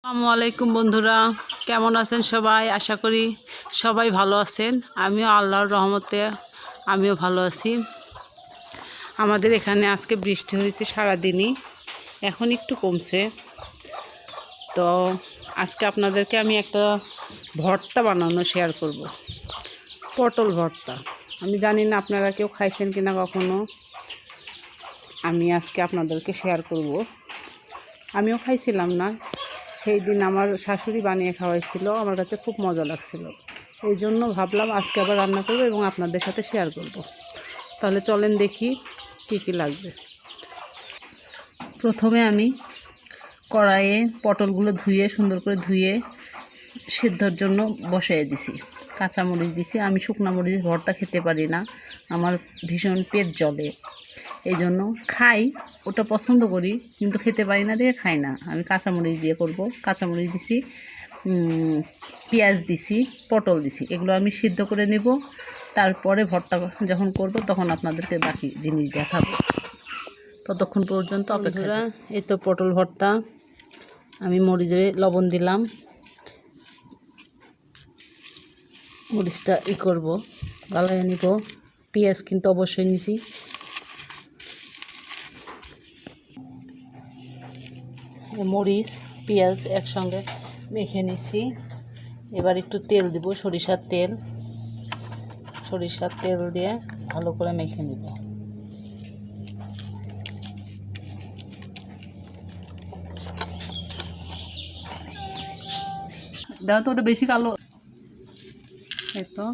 আসসালামু আলাইকুম বন্ধুরা, কেমন আছেন সবাই? আশা করি সবাই ভালো আছেন। আমিও আল্লাহর রহমতে আমিও ভালো আছি। আমাদের এখানে আজকে বৃষ্টি হয়েছে সারাদিনই, এখন একটু কমছে। তো আজকে আপনাদেরকে আমি একটা ভর্তা বানানো শেয়ার করব, পটল ভর্তা। আমি জানি না আপনারা কেউ খাইছেন কিনা কখনো। আমি আজকে আপনাদেরকে শেয়ার করব। আমিও খাইছিলাম না, সেই দিন আমার শাশুড়ি বানিয়ে খাওয়াইছিল, আমার কাছে খুব মজা লাগছিল। এই জন্য ভাবলাম আজকে আবার রান্না করব এবং আপনাদের সাথে শেয়ার করব। তাহলে চলেন দেখি কী কী লাগবে। প্রথমে আমি কড়াইয়ে পটলগুলো সুন্দর করে ধুয়ে সিদ্ধর জন্য বসিয়ে দিছি। কাঁচামরিচ দিছি। আমি শুকনো মরিচ ভর্তা খেতে পারি না, আমার ভীষণ পেট জ্বলে। এই জন্য খাই, ওটা পছন্দ করি, কিন্তু খেতে পারি না দিয়ে খাই না। আমি কাঁচামরিচ দিয়ে করব। কাঁচামরিচ দিছি, পেঁয়াজ দিছি, পটল দিছি। এগুলো আমি সিদ্ধ করে নেব। তারপরে ভর্তা যখন করব তখন আপনাদেরকে বাকি জিনিস দেখাবো। ততক্ষণ পর্যন্ত অপেক্ষা। এই তো পটল ভর্তা। আমি মরিচে লবণ দিলাম, মরিচটা করব, গালায় নিব। পেঁয়াজ কিন্তু অবশ্যই নিছি। মরিচ পেঁয়াজ একসঙ্গে মেখে নিছি। এবার একটু তেল দিব, সরিষার তেল দিয়ে ভালো করে মেখে নিব। দাও তো, ওটা বেশি কালো। এই তো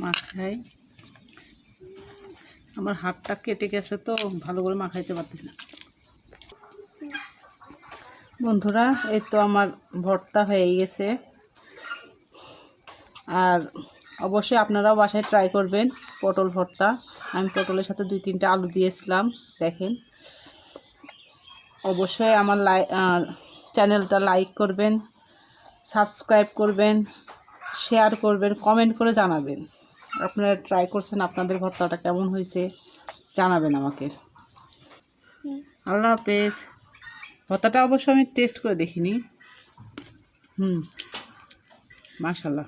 মাখাই। আমার হাতটা কেটে গেছে তো ভালো করে মাখাইতে পারতেছি না। বন্ধুরা, এই তো আমার ভর্তা হয়ে গেছে। আর অবশ্যই আপনারাও বাসায় ট্রাই করবেন পটল ভর্তা। আমি পটলের সাথে 2-3টা আলু দিয়েছিলাম, দেখেন। অবশ্যই আমার চ্যানেলটা লাইক করবেন, সাবস্ক্রাইব করবেন, শেয়ার করবেন, কমেন্ট করে জানাবেন আপনারা ট্রাই করছেন, আপনাদের ভর্তাটা কেমন হয়েছে জানাবেন আমাকে। আল্লাহ হাফেজ। ভর্তাটা অবশ্য আমি টেস্ট করে দেখিনি। মাশাআল্লাহ।